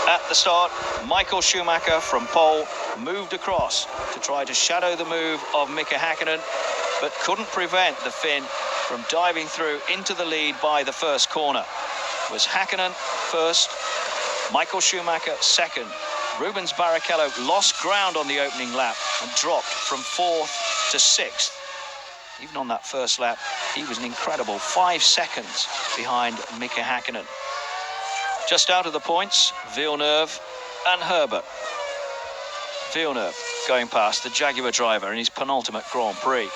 At the start, Michael Schumacher from pole moved across to try to shadow the move of Mika Häkkinen, but couldn't prevent the Finn from diving through into the lead by the first corner. It was Häkkinen first, Michael Schumacher second. Rubens Barrichello lost ground on the opening lap and dropped from 4th to 6th. Even on that first lap, he was an incredible 5 seconds behind Mika Häkkinen. Just out of the points, Villeneuve and Herbert. Villeneuve going past the Jaguar driver in his penultimate Grand Prix.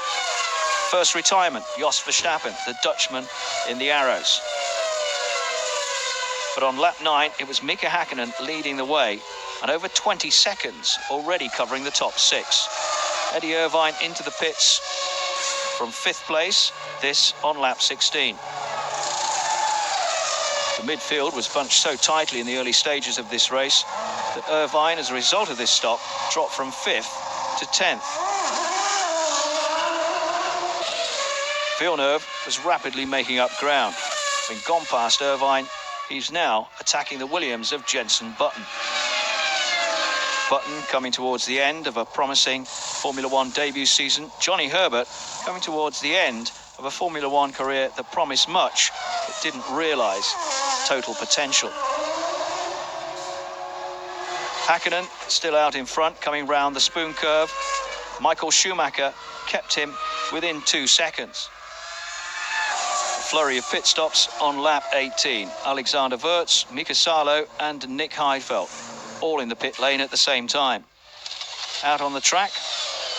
First retirement, Jos Verstappen, the Dutchman in the Arrows. But on lap 9, it was Mika Häkkinen leading the way, and over 20 seconds already covering the top 6. Eddie Irvine into the pits from 5th place, this on lap 16. The midfield was bunched so tightly in the early stages of this race that Irvine, as a result of this stop, dropped from 5th to 10th. Villeneuve was rapidly making up ground. Having gone past Irvine, he's now attacking the Williams of Jenson Button. Button coming towards the end of a promising Formula One debut season. Johnny Herbert coming towards the end of a Formula One career that promised much but didn't realise total potential. Häkkinen still out in front, coming round the spoon curve. Michael Schumacher kept him within 2 seconds. A flurry of pit stops on lap 18. Alexander Wurz, Mika Salo and Nick Heidfeld, all in the pit lane at the same time. Out on the track,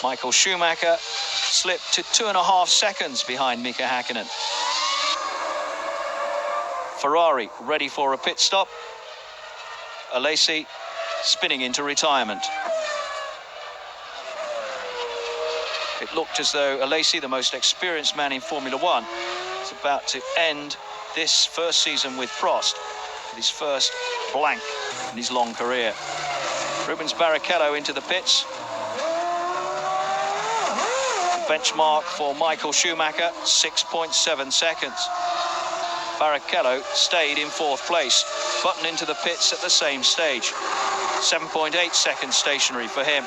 Michael Schumacher slipped to 2.5 seconds behind Mika Häkkinen. Ferrari ready for a pit stop. Alesi spinning into retirement. It looked as though Alesi, the most experienced man in Formula One, is about to end this first season with Prost, with his first blank in his long career. Rubens Barrichello into the pits. Benchmark for Michael Schumacher, 6.7 seconds. Barrichello stayed in 4th place. Button into the pits at the same stage. 7.8 seconds stationary for him.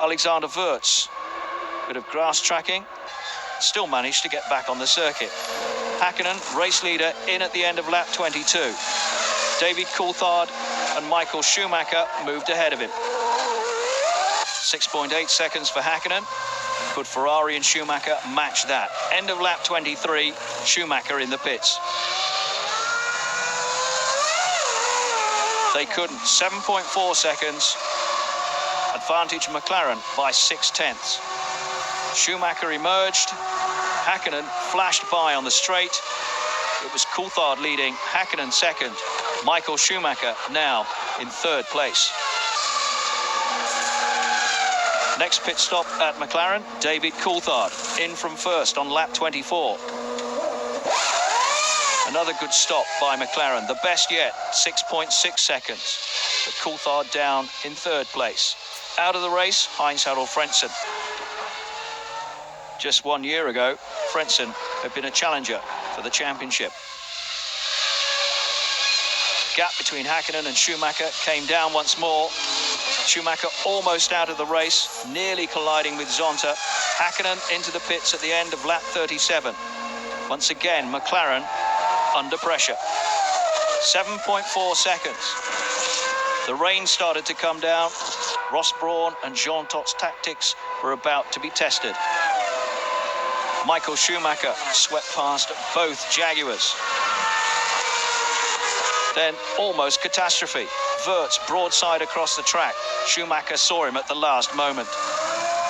Alexander Wurz, bit of grass tracking, still managed to get back on the circuit. Häkkinen, race leader, in at the end of lap 22. David Coulthard and Michael Schumacher moved ahead of him. 6.8 seconds for Häkkinen. Could Ferrari and Schumacher match that? End of lap 23, Schumacher in the pits. They couldn't. 7.4 seconds. Advantage McLaren by 0.6. Schumacher emerged. Häkkinen flashed by on the straight. It was Coulthard leading, Häkkinen second. Michael Schumacher now in 3rd place. Next pit stop at McLaren, David Coulthard in from 1st on lap 24. Another good stop by McLaren, the best yet, 6.6 seconds. But Coulthard down in 3rd place. Out of the race, Heinz-Harald Frentzen. Just 1 year ago, Frentzen had been a challenger for the championship. Gap between Häkkinen and Schumacher came down once more. Schumacher almost out of the race, nearly colliding with Zonta. Häkkinen into the pits at the end of lap 37. Once again, McLaren under pressure. 7.4 seconds. The rain started to come down. Ross Brawn and Jean Tot's tactics were about to be tested. Michael Schumacher swept past both Jaguars. Then almost catastrophe. Wurz broadside across the track. Schumacher saw him at the last moment.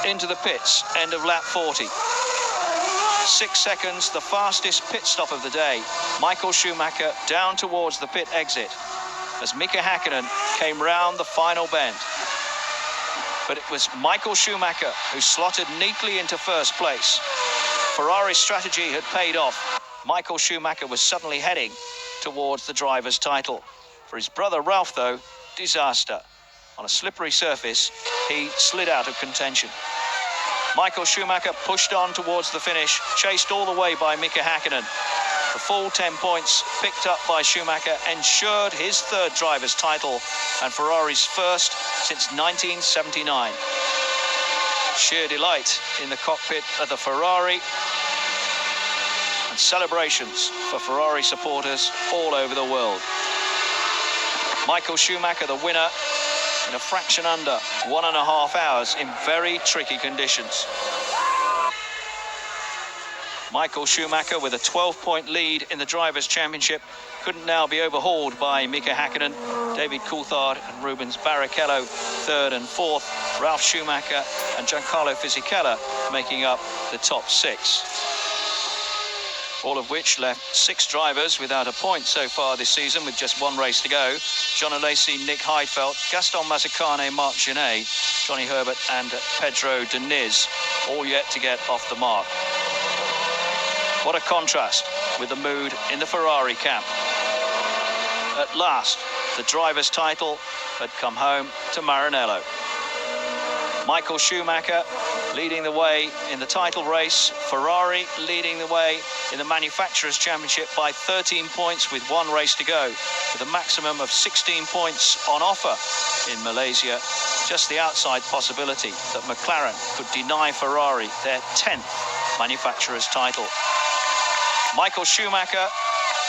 Into the pits, end of lap 40. 6 seconds, the fastest pit stop of the day. Michael Schumacher down towards the pit exit as Mika Häkkinen came round the final bend. But it was Michael Schumacher who slotted neatly into 1st place. Ferrari's strategy had paid off. Michael Schumacher was suddenly heading towards the driver's title. For his brother Ralf, though, disaster. On a slippery surface, he slid out of contention. Michael Schumacher pushed on towards the finish, chased all the way by Mika Häkkinen. The full 10 points picked up by Schumacher ensured his third driver's title and Ferrari's first since 1979. Sheer delight in the cockpit of the Ferrari and celebrations for Ferrari supporters all over the world. Michael Schumacher, the winner, in a fraction under 1.5 hours in very tricky conditions. Michael Schumacher, with a 12-point lead in the Drivers' Championship, couldn't now be overhauled by Mika Hakkinen, David Coulthard and Rubens Barrichello, third and fourth, Ralf Schumacher and Giancarlo Fisichella making up the top six. All of which left 6 drivers without a point so far this season, with just 1 race to go. John Alesi, Nick Heidfeld, Gaston Mazzacane, Marc Genet, Johnny Herbert and Pedro Diniz, all yet to get off the mark. What a contrast with the mood in the Ferrari camp. At last, the driver's title had come home to Maranello. Michael Schumacher leading the way in the title race. Ferrari leading the way in the Manufacturers' Championship by 13 points with 1 race to go, with a maximum of 16 points on offer in Malaysia. Just the outside possibility that McLaren could deny Ferrari their 10th Manufacturers' title. Michael Schumacher,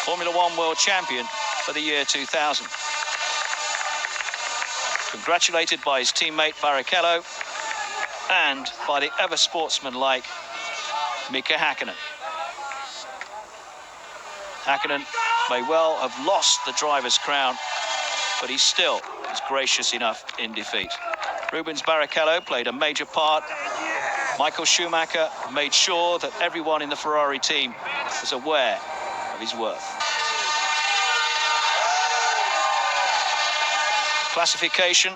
Formula One World Champion for the year 2000. Congratulated by his teammate Barrichello and by the ever sportsmanlike Mika Hakkinen. Hakkinen may well have lost the driver's crown, but he still was gracious enough in defeat. Rubens Barrichello played a major part. Michael Schumacher made sure that everyone in the Ferrari team was aware of his worth. Classification,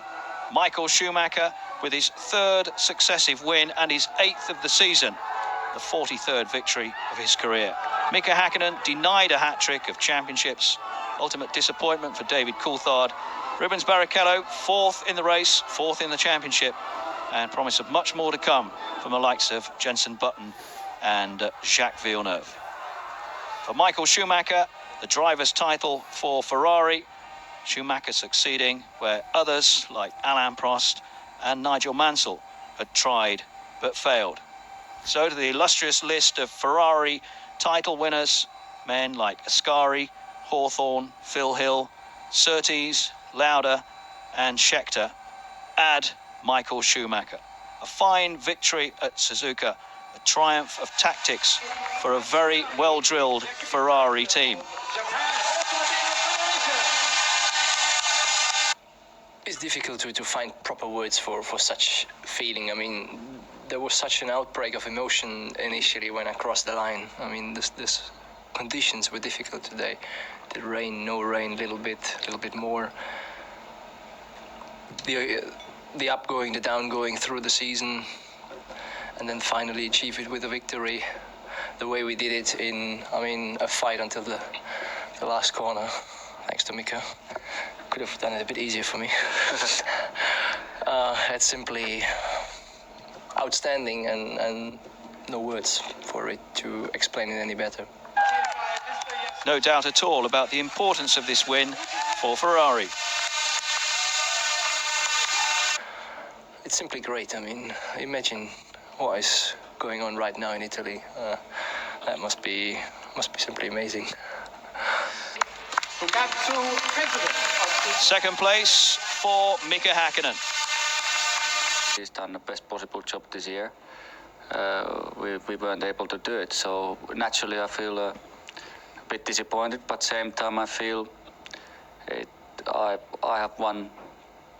Michael Schumacher with his 3rd successive win and his 8th of the season, the 43rd victory of his career. Mika Hakkinen denied a hat-trick of championships. Ultimate disappointment for David Coulthard. Rubens Barrichello, 4th in the race, 4th in the championship, and promise of much more to come from the likes of Jenson Button and Jacques Villeneuve. For Michael Schumacher, the driver's title for Ferrari. Schumacher succeeding where others like Alain Prost and Nigel Mansell had tried but failed. So to the illustrious list of Ferrari title winners, men like Ascari, Hawthorne, Phil Hill, Surtees, Lauda and Scheckter, add Michael Schumacher. A fine victory at Suzuka, a triumph of tactics for a very well-drilled Ferrari team. It's difficult to find proper words for such feeling. I mean, there was such an outbreak of emotion initially when I crossed the line. I mean, this conditions were difficult today. The rain, no rain, little bit more. The upgoing, the downgoing through the season, and then finally achieve it with a victory. The way we did it in, I mean, a fight until the last corner, thanks to Mika. Could have done it a bit easier for me. It's simply outstanding and no words for it to explain it any better. No doubt at all about the importance of this win for Ferrari. It's simply great. I mean, imagine what is going on right now in Italy. That must be simply amazing. Second place for Mika Hakkinen. He's done the best possible job this year. We weren't able to do it, so naturally I feel a bit disappointed, but same time I feel I have won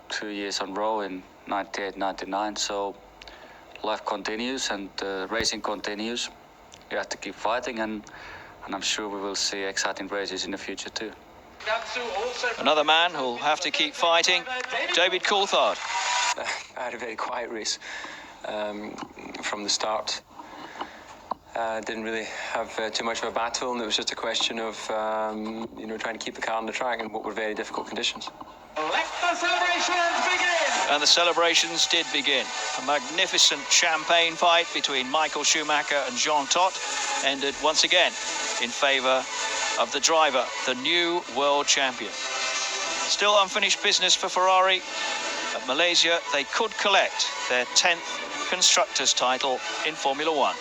2 years in a row in 98, 99, so life continues and racing continues. You have to keep fighting, and I'm sure we will see exciting races in the future too. Another man who'll have to keep fighting, David Coulthard. I had a very quiet race from the start. Didn't really have too much of a battle, and it was just a question of trying to keep the car on the track in what were very difficult conditions. Let the celebrations begin! And the celebrations did begin. A magnificent champagne fight between Michael Schumacher and Jean Todt ended once again in favour of the driver, the new world champion. Still unfinished business for Ferrari. At Malaysia, they could collect their 10th Constructors' title in Formula One.